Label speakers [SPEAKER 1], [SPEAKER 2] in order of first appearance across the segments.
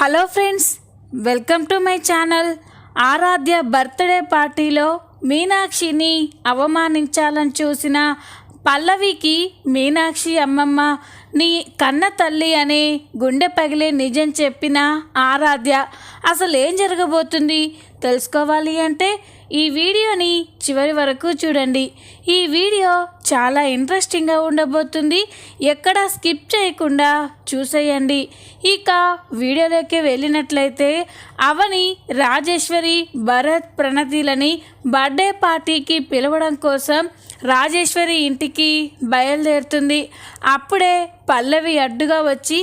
[SPEAKER 1] Hello friends, welcome to my channel. Aaradhya birthday పార్టీలో మీనాక్షిని అవమానించాలని చూసిన పల్లవికి మీనాక్షి అమ్మమ్మ నీ కన్న తల్లి అనే గుండె పగిలే నిజం చెప్పిన ఆరాధ్య అసలు ఏం జరగబోతుంది తెలుసుకోవాలి అంటే ఈ వీడియోని చివరి వరకు చూడండి. ఈ వీడియో చాలా ఇంట్రెస్టింగ్గా ఉండబోతుంది. ఎక్కడా స్కిప్ చేయకుండా చూసేయండి. ఇక వీడియోలోకి వెళ్ళినట్లయితే అవని రాజేశ్వరి భరత్ ప్రణతిలని బర్త్డే పార్టీకి పిలవడం కోసం రాజేశ్వరి ఇంటికి బయలుదేరుతుంది. అప్పుడే పల్లవి అడ్డుగా వచ్చి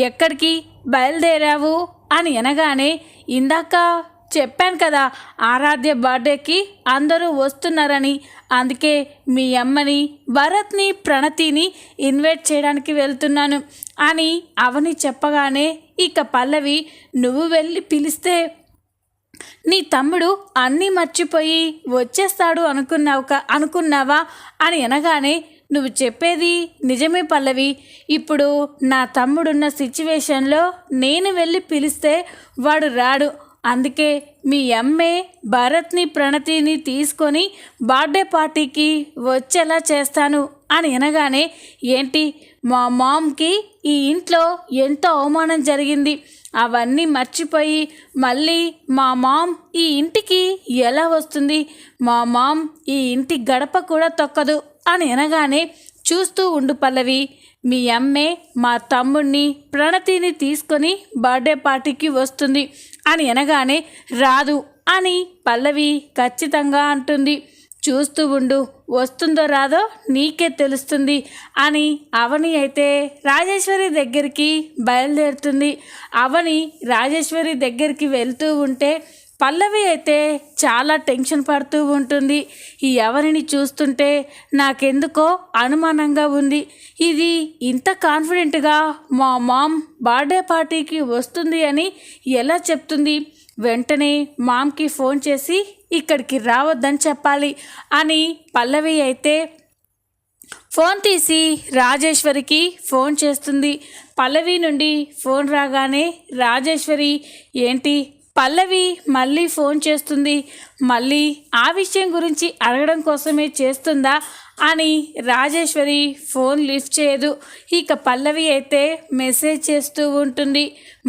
[SPEAKER 1] ఎక్కడికి బయలుదేరావు అని అనగానే, ఇందాక చెప్పాను కదా ఆరాధ్య బర్త్డేకి అందరూ వస్తున్నారని, అందుకే మీ అమ్మని భరత్ని ప్రణతిని ఇన్వైట్ చేయడానికి వెళ్తున్నాను అని అవని చెప్పగానే, ఇక పల్లవి నువ్వు వెళ్ళి పిలిస్తే నీ తమ్ముడు అన్నీ మర్చిపోయి వచ్చేస్తాడు అనుకున్నావా అని అనగానే, నువ్వు చెప్పేది నిజమే పల్లవి. ఇప్పుడు నా తమ్ముడున్న సిచ్యువేషన్లో నేను వెళ్ళి పిలిస్తే వాడు రాడు. అందుకే మీ అమ్మే భరత్ని ప్రణతిని తీసుకొని బర్త్డే పార్టీకి వచ్చేలా చేస్తాను అని అనగానే, ఏంటి మా మామ్కి ఈ ఇంట్లో ఎంతో అవమానం జరిగింది, అవన్నీ మర్చిపోయి మళ్ళీ మా మామ్ ఈ ఇంటికి ఎలా వస్తుంది, మా మామ్ ఈ ఇంటి గడప కూడా తొక్కదు అని అనగానే, చూస్తూ ఉండు పల్లవి, మీ అమ్మే మా తమ్ముడిని ప్రణతిని తీసుకొని బర్త్డే పార్టీకి వస్తుంది అని అనగానే, రాదు అని పల్లవి ఖచ్చితంగా అంటుంది. చూస్తూ ఉండు, వస్తుందో రాదో నీకే తెలుస్తుంది అని అవని అయితే రాజేశ్వరి దగ్గరికి బయలుదేరుతుంది. అవని రాజేశ్వరి దగ్గరికి వెళ్తూ ఉంటే పల్లవి అయితే చాలా టెన్షన్ పడుతూ ఉంటుంది. ఈ ఎవరిని చూస్తుంటే నాకెందుకో అనుమానంగా ఉంది. ఇది ఇంత కాన్ఫిడెంట్గా మా మామ్ బర్త్డే పార్టీకి వస్తుంది అని ఎలా చెప్తుంది? వెంటనే మామ్కి ఫోన్ చేసి ఇక్కడికి రావద్దని చెప్పాలి అని పల్లవి అయితే ఫోన్ తీసి రాజేశ్వరికి ఫోన్ చేస్తుంది. పల్లవి నుండి ఫోన్ రాగానే రాజేశ్వరి, ఏంటి పల్లవి మళ్ళీ ఫోన్ చేస్తుంది, మళ్ళీ ఆ విషయం గురించి అడగడం కోసమే చేస్తుందా అని రాజేశ్వరి ఫోన్ లిఫ్ట్ చేయదు. ఇక పల్లవి అయితే మెసేజ్ చేస్తూ ఉంటుంది,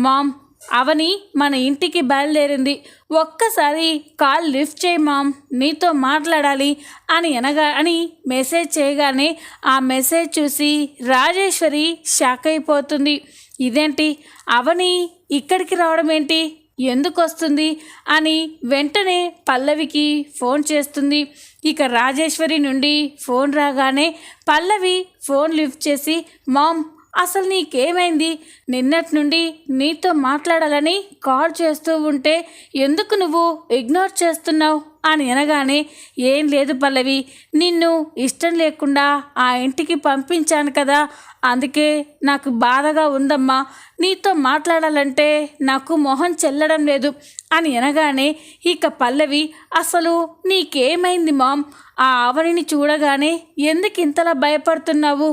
[SPEAKER 1] మామ్ అవని మన ఇంటికి బయలుదేరింది, ఒక్కసారి కాల్ లిఫ్ట్ చేయి మామ్, నీతో మాట్లాడాలి అని మెసేజ్ చేయగానే ఆ మెసేజ్ చూసి రాజేశ్వరి షాక్ అయిపోతుంది. ఇదేంటి అవని ఇక్కడికి రావడం ఏంటి, ఎందుకు వస్తుంది అని వెంటనే పల్లవికి ఫోన్ చేస్తుంది. ఇక రాజేశ్వరి నుండి ఫోన్ రాగానే పల్లవి ఫోన్ లిఫ్ట్ చేసి, మామ్ అసలు నీకేమైంది, నిన్నటి నుండి నీతో మాట్లాడాలని కాల్ చేస్తూ ఉంటే ఎందుకు నువ్వు ఇగ్నోర్ చేస్తున్నావు అని అనగానే, ఏం లేదు పల్లవి, నిన్ను ఇష్టం లేకుండా ఆ ఇంటికి పంపించాను కదా, అందుకే నాకు బాధగా ఉందమ్మా, నీతో మాట్లాడాలంటే నాకు మొహం చెల్లడం లేదు అని అనగానే, ఇక పల్లవి అసలు నీకేమైంది మామ్, ఆ అవనిని చూడగానే ఎందుకు ఇంతలా భయపడుతున్నావు,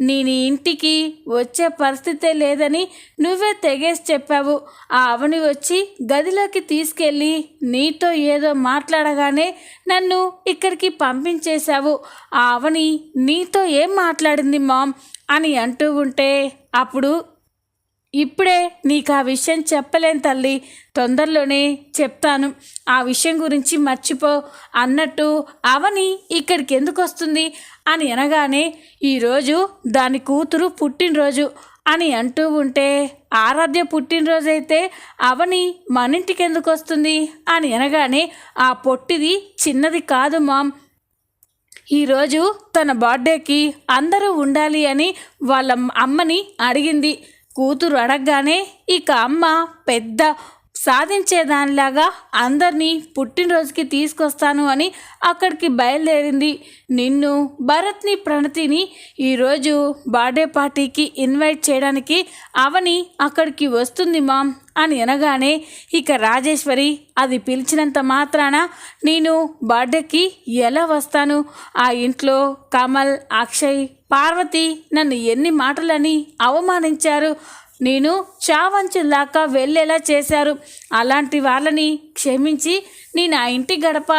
[SPEAKER 1] నీ ఇంటికి వచ్చే పరిస్థితే లేదని నువ్వే తెగేసి చెప్పావు, ఆ అవని వచ్చి గదిలోకి తీసుకెళ్ళి నీతో ఏదో మాట్లాడగానే నన్ను ఇక్కడికి పంపించేశావు, ఆ అవని నీతో ఏం మాట్లాడింది మామ్ అని అంటూ ఉంటే, అప్పుడు ఇప్పుడే నీకు ఆ విషయం చెప్పలేను తల్లి, తొందరలోనే చెప్తాను, ఆ విషయం గురించి మర్చిపో అన్నట్టు అవని ఇక్కడికి ఎందుకు వస్తుంది అని అనగానే, ఈరోజు దాని కూతురు పుట్టినరోజు అని అంటూ ఉంటే, ఆరాధ్య పుట్టినరోజు అయితే అవని మన ఇంటికి ఎందుకు వస్తుంది అని అనగానే, ఆ పొట్టిది చిన్నది కాదు మామ్, ఈరోజు తన బర్త్డేకి అందరూ ఉండాలి అని వాళ్ళ అమ్మని అడిగింది. కూతురు అడగగానే ఇక అమ్మ పెద్ద సాధించేదానిలాగా అందరినీ పుట్టినరోజుకి తీసుకొస్తాను అని అక్కడికి బయలుదేరింది. నిన్ను భరత్ని ప్రణతిని ఈరోజు బర్త్డే పార్టీకి ఇన్వైట్ చేయడానికి అవని అక్కడికి వస్తుంది మామ్ అని అనగానే, ఇక రాజేశ్వరి అది పిలిచినంత మాత్రాన నేను బర్త్డేకి ఎలా వస్తాను, ఆ ఇంట్లో కమల్, అక్షయ్, పార్వతి నన్ను ఎన్ని మాటలని అవమానించారు, నేను చావంచులాగా వెళ్ళేలా చేశారు. అలాంటి వాళ్ళని క్షమించి నేను ఆ ఇంటి గడప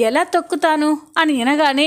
[SPEAKER 1] ఎలా తొక్కుతాను అని అనగానే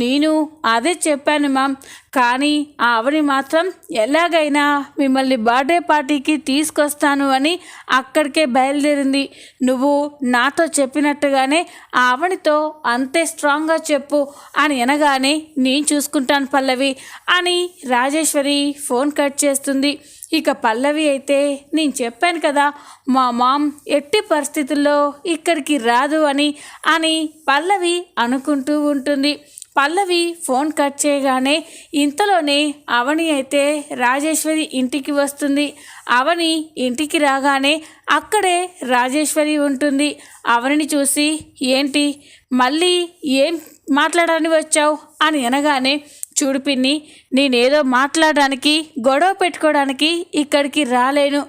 [SPEAKER 1] నేను అదే చెప్పాను మ్యామ్. కానీ ఆ అవని మాత్రం ఎలాగైనా మిమ్మల్ని బర్త్డే పార్టీకి తీసుకొస్తాను అని అక్కడికే బయలుదేరింది. నువ్వు నాతో చెప్పినట్టుగానే ఆ అవనితో అంతే స్ట్రాంగ్గా చెప్పు అని అనగానే నేను చూసుకుంటాను పల్లవి అని రాజేశ్వరి ఫోన్ కట్ చేస్తుంది. ఇక పల్లవి అయితే నేను చెప్పాను కదా మా మామ్ ఎట్టి పరిస్థితుల్లో ఇక్కడికి రాదు అని పల్లవి అనుకుంటూ ఉంటుంది. పల్లవి ఫోన్ కట్ చేయగానే ఇంతలోనే అవని అయితే రాజేశ్వరి ఇంటికి వస్తుంది. అవని ఇంటికి రాగానే అక్కడే రాజేశ్వరి ఉంటుంది. అవనిని చూసి ఏంటి మళ్ళీ ఏం మాట్లాడని వచ్చావు అని అనగానే చూడు పిన్ని, నేనేదో మాట్లాడడానికి గొడవ పెట్టుకోవడానికి ఇక్కడికి రాలేను.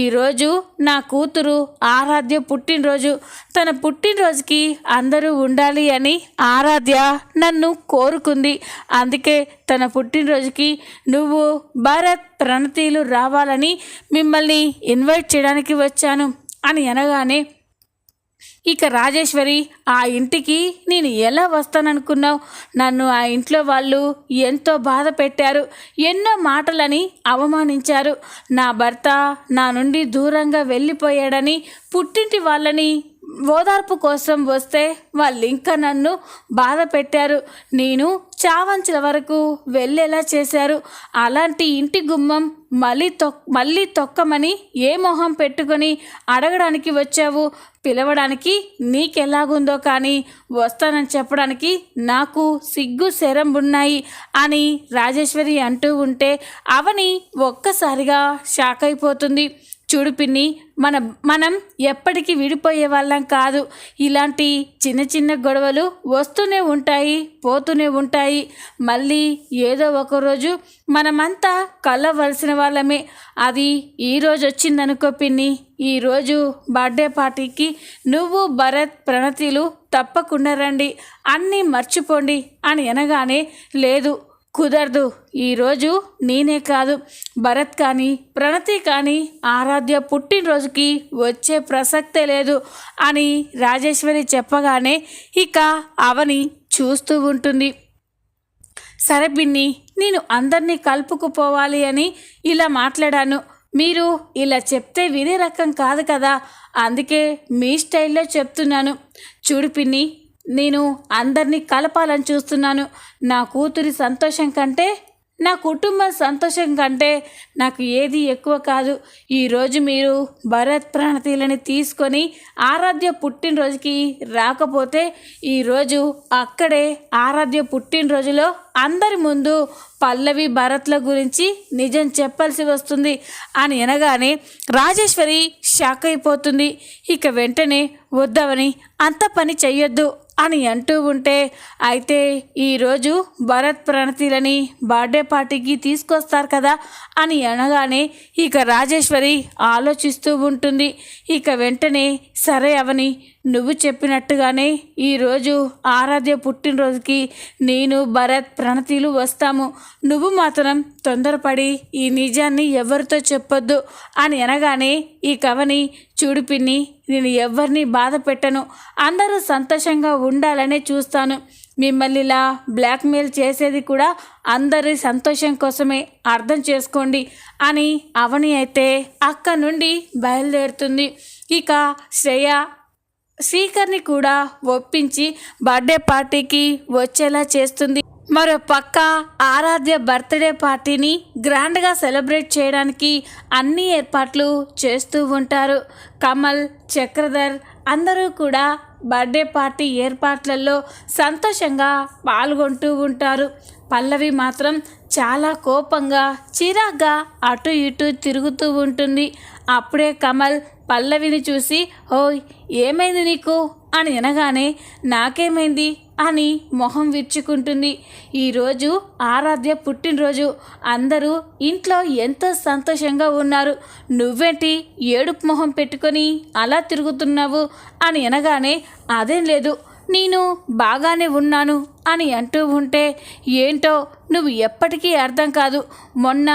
[SPEAKER 1] ఈరోజు నా కూతురు ఆరాధ్య పుట్టినరోజు. తన పుట్టినరోజుకి అందరూ ఉండాలి అని ఆరాధ్య నన్ను కోరుకుంది. అందుకే తన పుట్టినరోజుకి నువ్వు భరత్ ప్రణతీలు రావాలని మిమ్మల్ని ఇన్వైట్ చేయడానికి వచ్చాను అని అనగానే ఇక రాజేశ్వరి ఆ ఇంటికి నేను ఎలా వస్తాననుకున్నావు? నన్ను ఆ ఇంట్లో వాళ్ళు ఎంతో బాధ పెట్టారు, ఎన్నో మాటలని అవమానించారు. నా భర్త నా నుండి దూరంగా వెళ్ళిపోయాడని పుట్టింటి వాళ్ళని ఓదార్పు కోసం వస్తే వాళ్ళు ఇంకా నన్ను బాధ పెట్టారు. నేను చావంచుల వరకు వెళ్ళేలా చేశారు. అలాంటి ఇంటి గుమ్మం మళ్ళీ తొక్కమని ఏ మొహం పెట్టుకొని అడగడానికి వచ్చావు? పిలవడానికి నీకెలాగుందో కానీ వస్తానని చెప్పడానికి నాకు సిగ్గు శరం ఉన్నాయి అని రాజేశ్వరి అంటూ ఉంటే అవని ఒక్కసారిగా షాక్ అయిపోతుంది. చూడు పిన్ని, మనం ఎప్పటికీ విడిపోయే వాళ్ళం కాదు. ఇలాంటి చిన్న చిన్న గొడవలు వస్తూనే ఉంటాయి, పోతూనే ఉంటాయి. మళ్ళీ ఏదో ఒకరోజు మనమంతా కలవలసిన వాళ్ళమే. అది ఈరోజు వచ్చిందనుకో పిన్ని. ఈరోజు బర్త్డే పార్టీకి నువ్వు భరత్ ప్రణతిలు తప్పకుండా రండి, అన్నీ మర్చిపోండి అని అనగానే లేదు, కుదరదు. ఈరోజు నేనే కాదు, భరత్ కానీ ప్రణతి కానీ ఆరాధ్య పుట్టినరోజుకి వచ్చే ప్రసక్తే లేదు అని రాజేశ్వరి చెప్పగానే ఇక అవని చూస్తూ ఉంటుంది. సరే పిన్ని, నేను అందరినీ కలుపుకుపోవాలి అని ఇలా మాట్లాడాను. మీరు ఇలా చెప్తే వినే రకం కాదు కదా, అందుకే మీ స్టైల్లో చెప్తున్నాను. చూడు పిన్ని, నేను అందరినీ కలపాలని చూస్తున్నాను. నా కూతురి సంతోషం కంటే, నా కుటుంబం సంతోషం కంటే నాకు ఏది ఎక్కువ కాదు. ఈరోజు మీరు భరత్ ప్రణతిలని తీసుకొని ఆరాధ్య పుట్టినరోజుకి రాకపోతే ఈరోజు అక్కడే ఆరాధ్య పుట్టినరోజులో అందరి ముందు పల్లవి భరత్ల గురించి నిజం చెప్పాల్సి వస్తుంది అని అనగానే రాజేశ్వరి షాక్ అయిపోతుంది. ఇక వెంటనే వద్దవని అంత పని చెయ్యొద్దు అని అంటూ ఉంటే అయితే ఈరోజు భరత్ ప్రణతిలని బర్త్డే పార్టీకి తీసుకొస్తారు కదా అని అనగానే ఇక రాజేశ్వరి ఆలోచిస్తూ ఉంటుంది. ఇక వెంటనే సరే అవని, నువ్వు చెప్పినట్టుగానే ఈరోజు ఆరాధ్య పుట్టినరోజుకి నేను భరత్ ప్రణతిలు వస్తాము. నువ్వు మాత్రం తొందరపడి ఈ నిజాన్ని ఎవరితో చెప్పొద్దు అని అనగానే ఈ కవని చూడు పిన్ని, నేను ఎవరిని బాధ పెట్టను, అందరూ సంతోషంగా ఉండాలనే చూస్తాను. మిమ్మల్ని ఇలా బ్లాక్మెయిల్ చేసేది కూడా అందరి సంతోషం కోసమే, అర్థం చేసుకోండి అని అవని అయితే అక్క నుండి బయలుదేరుతుంది. ఇక శ్రీకర్ని కూడా ఒప్పించి బర్త్డే పార్టీకి వచ్చేలా చేస్తుంది. మరో పక్క ఆరాధ్య బర్త్డే పార్టీని గ్రాండ్గా సెలబ్రేట్ చేయడానికి అన్ని ఏర్పాట్లు చేస్తూ ఉంటారు. కమల్, చక్రధర్ అందరూ కూడా బర్త్డే పార్టీ ఏర్పాట్లలో సంతోషంగా పాల్గొంటూ ఉంటారు. పల్లవి మాత్రం చాలా కోపంగా చిరాగ్గా అటు ఇటు తిరుగుతూ ఉంటుంది. అప్పుడే కమల్ పల్లవిని చూసి ఓయ్ ఏమైంది నీకు అని అనగానే నాకేమైంది అని మొహం విరుచుకుంటుంది. ఈరోజు ఆరాధ్య పుట్టినరోజు, అందరూ ఇంట్లో ఎంతో సంతోషంగా ఉన్నారు, నువ్వేంటి ఏడుపు మొహం పెట్టుకొని అలా తిరుగుతున్నావు అని అనగానే అదేం లేదు, నేను బాగానే ఉన్నాను అని అంటూ ఉంటే, ఏంటో నువ్వు ఎప్పటికీ అర్థం కాదు. మొన్న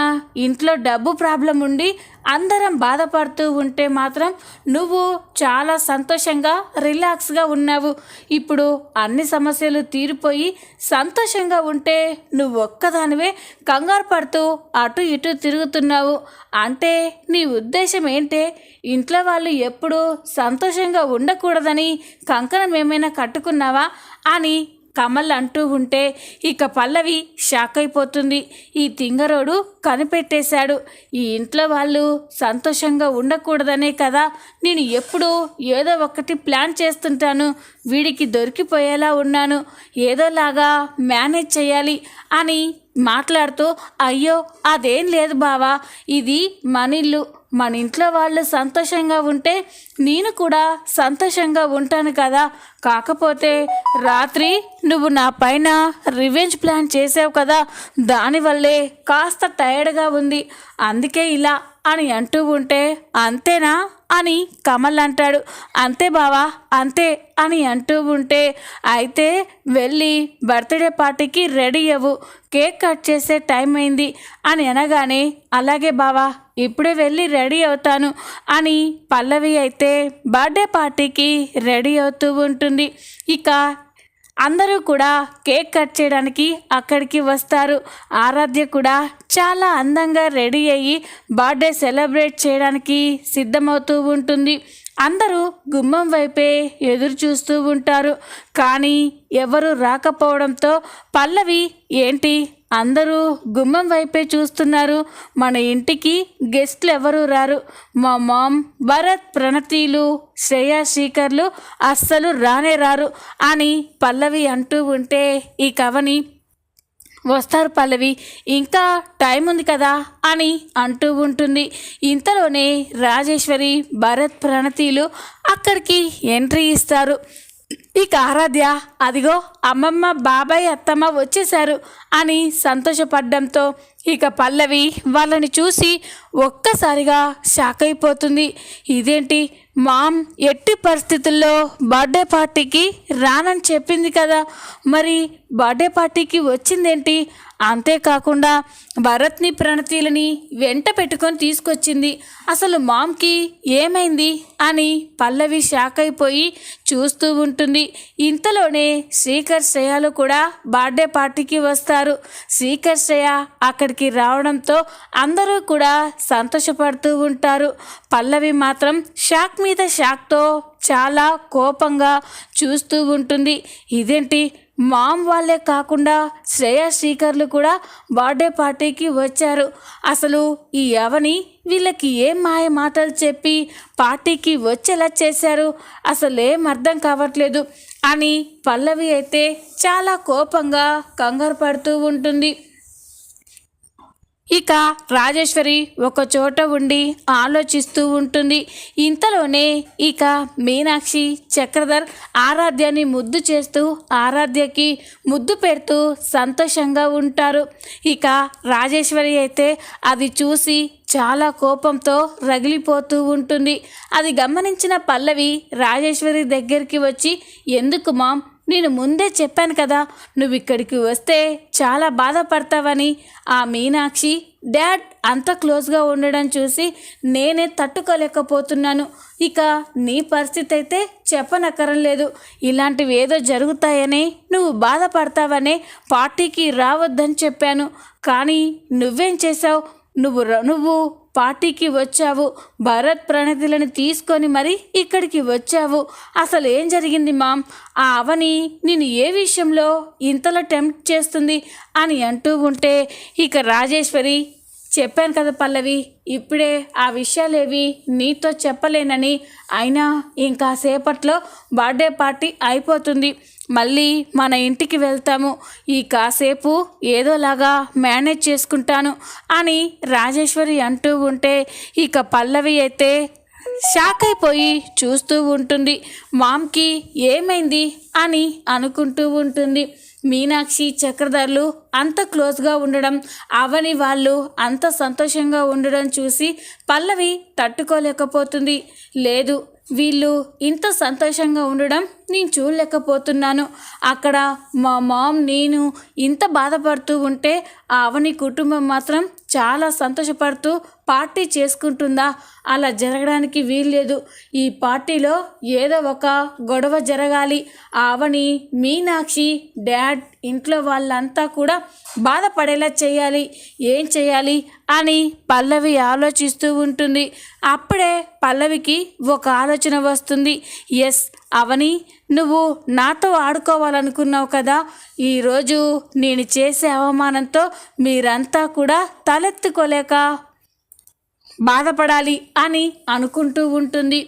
[SPEAKER 1] ఇంట్లో డబ్బు ప్రాబ్లం ఉండి అందరం బాధపడుతూ ఉంటే మాత్రం నువ్వు చాలా సంతోషంగా రిలాక్స్గా ఉన్నావు. ఇప్పుడు అన్ని సమస్యలు తీరిపోయి సంతోషంగా ఉంటే నువ్వు ఒక్కదానివే కంగారు పడుతూ అటు ఇటు తిరుగుతున్నావు. అంటే నీ ఉద్దేశం ఏంటే? ఇంట్లో వాళ్ళు ఎప్పుడూ సంతోషంగా ఉండకూడదని కంకణం ఏమైనా కట్టుకున్నావా అని కమల్ అంటూ ఉంటే ఇక పల్లవి షాక్ అయిపోతుంది. ఈ తింగరోడు కనిపెట్టేశాడు. ఈ ఇంట్లో వాళ్ళు సంతోషంగా ఉండకూడదనే కదా నేను ఎప్పుడూ ఏదో ఒకటి ప్లాన్ చేస్తుంటాను. వీడికి దొరికిపోయేలా ఉన్నాను. ఏదోలాగా మేనేజ్ చేయాలి అని మాట్లాడుతూ, అయ్యో అదేం లేదు బావా, ఇది మన ఇల్లు. మన ఇంట్లో వాళ్ళు సంతోషంగా ఉంటే నేను కూడా సంతోషంగా ఉంటాను కదా. కాకపోతే రాత్రి నువ్వు నా పైన రివెంజ్ ప్లాన్ చేసావు కదా, దానివల్లే కాస్త టైర్డ్గా ఉంది, అందుకే ఇలా అని అంటూ ఉంటే, అంతేనా అని కమల్ అంటాడు. అంతే బావా అంతే అని అంటూ ఉంటే, అయితే వెళ్ళి బర్త్డే పార్టీకి రెడీ అవ్వు, కేక్ కట్ చేసే టైం అయింది అని అనగానే, అలాగే బావా ఇప్పుడే వెళ్ళి రెడీ అవుతాను అని పల్లవి అయితే బర్త్డే పార్టీకి రెడీ అవుతూ ఉంటుంది. ఇక అందరూ కూడా కేక్ కట్ చేయడానికి అక్కడికి వస్తారు. ఆరాధ్య కూడా చాలా అందంగా రెడీ అయ్యి బర్త్డే సెలబ్రేట్ చేయడానికి సిద్ధమవుతూ ఉంటుంది. అందరూ గుమ్మం వైపే ఎదురు చూస్తూ ఉంటారు. కానీ ఎవరు రాకపోవడంతో పల్లవి, ఏంటి అందరూ గుమ్మం వైపే చూస్తున్నారు, మన ఇంటికి గెస్ట్లు ఎవరు రారు, మా మామ్, భరత్, ప్రణతీలు, శ్రేయా, శ్రీకర్లు అస్సలు రానే రారు అని పల్లవి అంటూ ఉంటే, ఈ కవని వస్తారు పల్లవి, ఇంకా టైం ఉంది కదా అని అంటూ ఉంటుంది. ఇంతలోనే రాజేశ్వరి, భరత్, ప్రణతీలు అక్కడికి ఎంట్రీ ఇస్తారు. ఇక ఆరాధ్య, అదిగో అమ్మమ్మ, బాబాయ్, అత్తమ్మ వచ్చేశారు అని సంతోషపడ్డంతో ఇక పల్లవి వాళ్ళని చూసి ఒక్కసారిగా షాక్ అయిపోతుంది. ఇదేంటి మామ్ ఎట్టి పరిస్థితుల్లో బర్త్డే పార్టీకి రానని చెప్పింది కదా, మరి బర్త్డే పార్టీకి వచ్చిందేంటి? అంతేకాకుండా భరత్ని, ప్రణతీలని వెంట పెట్టుకొని తీసుకొచ్చింది. అసలు మామ్కి ఏమైంది అని పల్లవి షాక్ అయిపోయి చూస్తూ ఉంటుంది. ఇంతలోనే శ్రీకర్, శ్రేయాలు కూడా బర్త్డే పార్టీకి వస్తారు. శ్రీకర్, శ్రేయ అక్కడికి రావడంతో అందరూ కూడా సంతోషపడుతూ ఉంటారు. పల్లవి మాత్రం షాక్ మీద షాక్తో చాలా కోపంగా చూస్తూ ఉంటుంది. ఇదేంటి మామ్ వాళ్ళే కాకుండా శ్రేయా, శ్రీకర్లు కూడా బర్త్డే పార్టీకి వచ్చారు. అసలు ఈ అవని వీళ్ళకి ఏం మాయ మాటలు చెప్పి పార్టీకి వచ్చేలా చేశారు, అసలు ఏం అర్థం కావట్లేదు అని పల్లవి అయితే చాలా కోపంగా కంగారు పడుతూ ఉంటుంది. ఇక రాజేశ్వరి ఒక చోట ఉండి ఆలోచిస్తూ ఉంటుంది. ఇంతలోనే ఇక మీనాక్షి, చక్రధర్ ఆరాధ్యని ముద్దు చేస్తూ ఆరాధ్యకి ముద్దు పెడుతూ సంతోషంగా ఉంటారు. ఇక రాజేశ్వరి అయితే అది చూసి చాలా కోపంతో రగిలిపోతూ ఉంటుంది. అది గమనించిన పల్లవి రాజేశ్వరి దగ్గరికి వచ్చి, ఎందుకు మామ్, నేను ముందే చెప్పాను కదా నువ్వు ఇక్కడికి వస్తే చాలా బాధపడతావని. ఆ మీనాక్షి డాడ్ అంత క్లోజ్గా ఉండడం చూసి నేనే తట్టుకోలేకపోతున్నాను. ఇక నీ పరిస్థితి అయితే చెప్పనక్కర్లేదు. ఇలాంటివి ఏదో జరుగుతాయని నువ్వు బాధపడతావనే పార్టీకి రావద్దని చెప్పాను. కానీ నువ్వేం చేసావు? నువ్వు పార్టీకి వచ్చావు, భరత్, ప్రణతిలను తీసుకొని మరి ఇక్కడికి వచ్చావు. అసలు ఏం జరిగింది మామ్? ఆ అవని నేను ఏ విషయంలో ఇంతలో టెంప్ట్ చేస్తుంది అని అంటూ ఉంటే ఇక రాజేశ్వరి, చెప్పాను కదా పల్లవి, ఇప్పుడే ఆ విషయాలేవి నీతో చెప్పలేనని. అయినా ఇంకా సేపట్లో బర్త్డే పార్టీ అయిపోతుంది, మళ్ళీ మన ఇంటికి వెళ్తాము. ఈ కాసేపు ఏదోలాగా మేనేజ్ చేసుకుంటాను అని రాజేశ్వరి అంటూ ఉంటే ఇక పల్లవి అయితే షాక్ అయిపోయి చూస్తూ ఉంటుంది. మామ్కి ఏమైంది అని అనుకుంటూ ఉంటుంది. మీనాక్షి, చక్రధర్లు అంత క్లోజ్గా ఉండడం, అవని వాళ్ళు అంత సంతోషంగా ఉండడం చూసి పల్లవి తట్టుకోలేకపోతుంది. లేదు, వీళ్ళు ఇంత సంతోషంగా ఉండడం నేను చూడలేకపోతున్నాను. అక్కడ మా మామ్ నేను ఇంత బాధపడుతూ ఉంటే ఆ అవని కుటుంబం మాత్రం చాలా సంతోషపడుతూ పార్టీ చేసుకుంటుందా? అలా జరగడానికి వీల్లేదు. ఈ పార్టీలో ఏదో ఒక గొడవ జరగాలి. ఆ అవని, మీనాక్షి, డాడ్, ఇంట్లో వాళ్ళంతా కూడా బాధపడేలా చేయాలి. ఏం చేయాలి అని పల్లవి ఆలోచిస్తూ ఉంటుంది. అప్పుడే పల్లవికి ఒక ఆలోచన వస్తుంది. ఎస్ అవని, నువ్వు నాతో ఆడుకోవాలనుకున్నావు కదా, ఈరోజు నేను చేసే అవమానంతో మీరంతా కూడా తలెత్తుకోలేక బాధపడాలి అని అనుకుంటూ ఉంటుంది.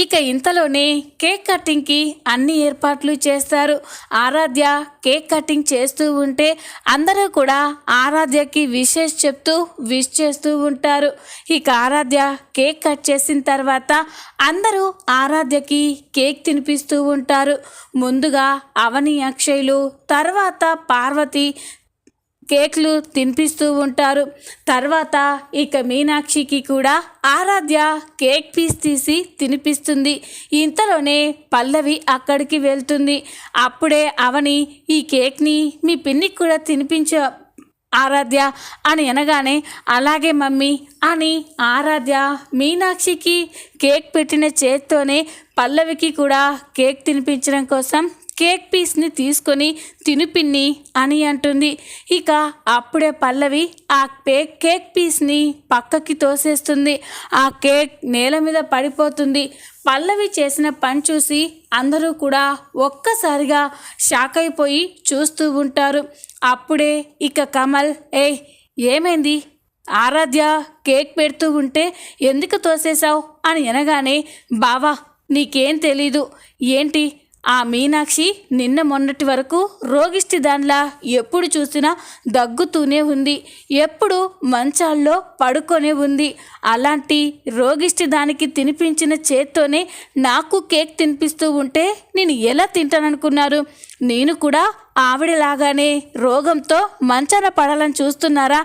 [SPEAKER 1] ఇక ఇంతలోనే కేక్ కటింగ్కి అన్ని ఏర్పాట్లు చేస్తారు. ఆరాధ్య కేక్ కటింగ్ చేస్తూ ఉంటే అందరూ కూడా ఆరాధ్యకి విషెస్ చెప్తూ విష్ చేస్తూ ఉంటారు. ఇక ఆరాధ్య కేక్ కట్ చేసిన తర్వాత అందరూ ఆరాధ్యకి కేక్ తినిపిస్తూ ఉంటారు. ముందుగా అవని, అక్షయ్లు, తర్వాత పార్వతి కేక్లు తినిపిస్తూ ఉంటారు. తర్వాత ఇక మీనాక్షికి కూడా ఆరాధ్య కేక్ పీస్ తీసి తినిపిస్తుంది. ఇంతలోనే పల్లవి అక్కడికి వెళ్తుంది. అప్పుడే అవని, ఈ కేక్ని మీ పిన్నికి కూడా తినిపించ ఆరాధ్య అని అనగానే, అలాగే మమ్మీ అని ఆరాధ్య మీనాక్షికి కేక్ పెట్టిన చేత్తోనే పల్లవికి కూడా కేక్ తినిపించడం కోసం కేక్ పీస్ని తీసుకొని తినిపిన్ని అని అంటుంది. ఇక అప్పుడే పల్లవి ఆ కేక్ పీస్ని పక్కకి తోసేస్తుంది. ఆ కేక్ నేల మీద పడిపోతుంది. పల్లవి చేసిన పని చూసి అందరూ కూడా ఒక్కసారిగా షాక్ అయిపోయి చూస్తూ ఉంటారు. అప్పుడే ఇక కమల్, ఏమైంది? ఆరాధ్య కేక్ పెడుతూ ఉంటే ఎందుకు తోసేశావు అని అనగానే, బావా నీకేం తెలీదు ఏంటి, ఆ మీనాక్షి నిన్న మొన్నటి వరకు రోగిష్టి దానిలా ఎప్పుడు చూసినా దగ్గుతూనే ఉంది, ఎప్పుడు మంచాల్లో పడుకొనే ఉంది. అలాంటి రోగిష్టి దానికి తినిపించిన చేత్తోనే నాకు కేక్ తినిపిస్తూ ఉంటే నేను ఎలా తింటాననుకున్నారు? నేను కూడా ఆవిడలాగానే రోగంతో మంచాన పడాలని చూస్తున్నారా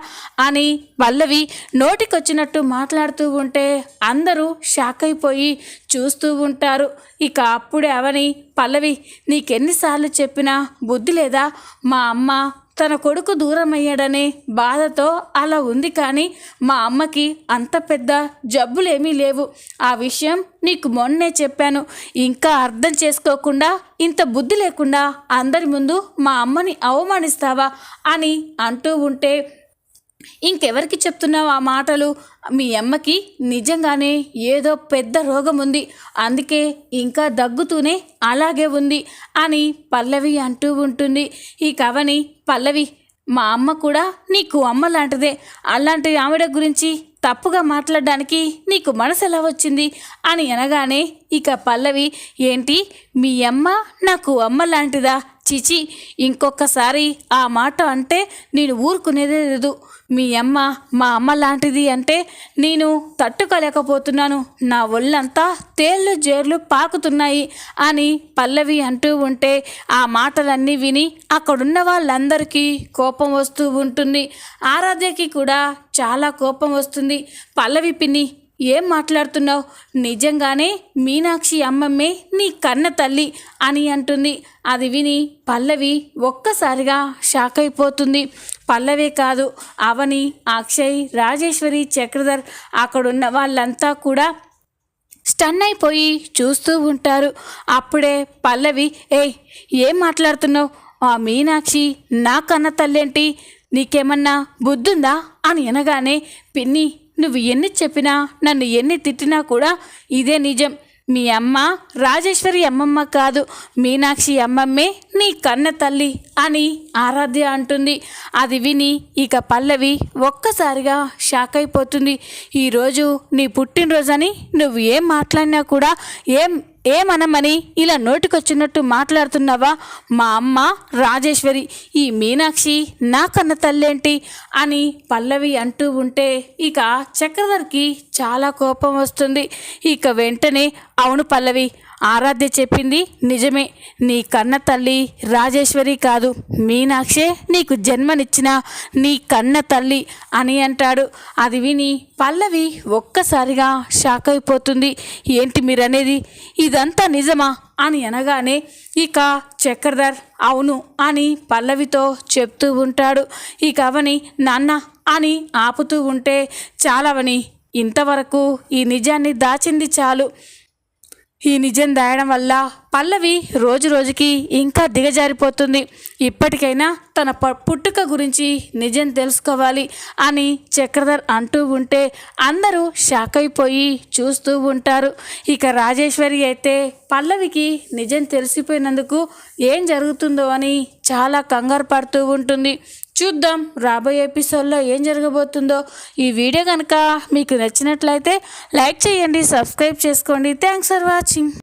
[SPEAKER 1] అని పల్లవి నోటికొచ్చినట్టు మాట్లాడుతూ ఉంటే అందరూ షాక్ అయిపోయి చూస్తూ ఉంటారు. ఇక అప్పుడే అవని, పల్లవి నీకెన్నిసార్లు చెప్పినా బుద్ధి లేదా? మా అమ్మ తన కొడుకు దూరం అయ్యాడనే బాధతో అలా ఉంది, కానీ మా అమ్మకి అంత పెద్ద జబ్బులేమీ లేవు. ఆ విషయం నీకు మొన్నే చెప్పాను. ఇంకా అర్థం చేసుకోకుండా, ఇంత బుద్ధి లేకుండా అందరి ముందు మా అమ్మని అవమానిస్తావా అని అంటూ ఉంటే, ఇంకెవరికి చెప్తున్నావు ఆ మాటలు? మీ అమ్మకి నిజంగానే ఏదో పెద్ద రోగం ఉంది, అందుకే ఇంకా దగ్గుతూనే అలాగే ఉంది అని పల్లవి అంటూ ఉంటుంది. ఈ కవని, పల్లవి మా అమ్మ కూడా నీకు అమ్మ లాంటిదే, అలాంటి ఆవిడ గురించి తప్పుగా మాట్లాడడానికి నీకు మనసు ఎలా వచ్చింది అని అనగానే, ఇక పల్లవి, ఏంటి మీ అమ్మ నాకు అమ్మ లాంటిదా? చిచి, ఇంకొకసారి ఆ మాట అంటే నేను ఊరుకునేదే లేదు. మీ అమ్మ మా అమ్మ లాంటిది అంటే నేను తట్టుకోలేకపోతున్నాను, నా ఒళ్ళంతా తేళ్ళు జేర్లు పాకుతున్నాయి అని పల్లవి అంటూ ఉంటే, ఆ మాటలన్నీ విని అక్కడున్న వాళ్ళందరికీ కోపం వస్తూ ఉంటుంది. ఆరాధ్యకి కూడా చాలా కోపం వస్తుంది. పల్లవి పిన్ని, ఏం మాట్లాడుతున్నావు? నిజంగానే మీనాక్షి అమ్మమ్మే నీ కన్న తల్లి అని అంటుంది. అది విని పల్లవి ఒక్కసారిగా షాక్ అయిపోతుంది. పల్లవే కాదు, అవని, అక్షయ్, రాజేశ్వరి, చక్రధర్, అక్కడున్న వాళ్ళంతా కూడా స్టన్ అయిపోయి చూస్తూ ఉంటారు. అప్పుడే పల్లవి, ఏం మాట్లాడుతున్నావు? ఆ మీనాక్షి నా కన్న తల్లేంటి? నీకేమన్నా బుద్ధుందా అని అనగానే, పిన్ని నువ్వు ఎన్ని చెప్పినా, నన్ను ఎన్ని తిట్టినా కూడా ఇదే నిజం. మీ అమ్మ రాజేశ్వరి అమ్మమ్మ కాదు, మీనాక్షి అమ్మమ్మే నీ కన్న తల్లి అని ఆరాధ్య అంటుంది. అది విని ఇక పల్లవి ఒక్కసారిగా షాక్ అయిపోతుంది. ఈరోజు నీ పుట్టినరోజని నువ్వు ఏం మాట్లాడినా కూడా, ఏం ఏమనమని ఇలా నోటికొచ్చినట్టు మాట్లాడుతున్నావా? మా అమ్మ రాజేశ్వరి, ఈ మీనాక్షి నా కన్న తల్లేంటి అని పల్లవి అంటూ ఉంటే ఇక చక్రధర్కి చాలా కోపం వస్తుంది. ఇక వెంటనే అవును పల్లవి, ఆరాధ్య చెప్పింది నిజమే. నీ కన్న తల్లి రాజేశ్వరి కాదు, మీనాక్షే నీకు జన్మనిచ్చిన నీ కన్న తల్లి అని అంటాడు. అది విని పల్లవి ఒక్కసారిగా షాక్ అయిపోతుంది. ఏంటి మీరనేది? ఇదంతా నిజమా అని అనగానే ఇక చక్రధర్ అవును అని పల్లవితో చెప్తూ ఉంటాడు. ఇక అవని నాన్న అని ఆపుతూ ఉంటే చాలవని, ఇంతవరకు ఈ నిజాన్ని దాచింది చాలు. ఈ నిజం దాయడం వల్ల పల్లవి రోజు రోజుకి ఇంకా దిగజారిపోతుంది. ఇప్పటికైనా తన పుట్టుక గురించి నిజం తెలుసుకోవాలి అని చక్రధర్ అంటూ ఉంటే అందరూ షాక్ అయిపోయి చూస్తూ ఉంటారు. ఇక రాజేశ్వరి అయితే పల్లవికి నిజం తెలిసిపోయినందుకు ఏం జరుగుతుందో అని చాలా కంగారు పడుతూ ఉంటుంది. చూద్దాం రాబోయే ఎపిసోడ్లో ఏం జరగబోతుందో. ఈ వీడియో కనుక మీకు నచ్చినట్లయితే లైక్ చేయండి, సబ్స్క్రైబ్ చేసుకోండి. Thanks for watching.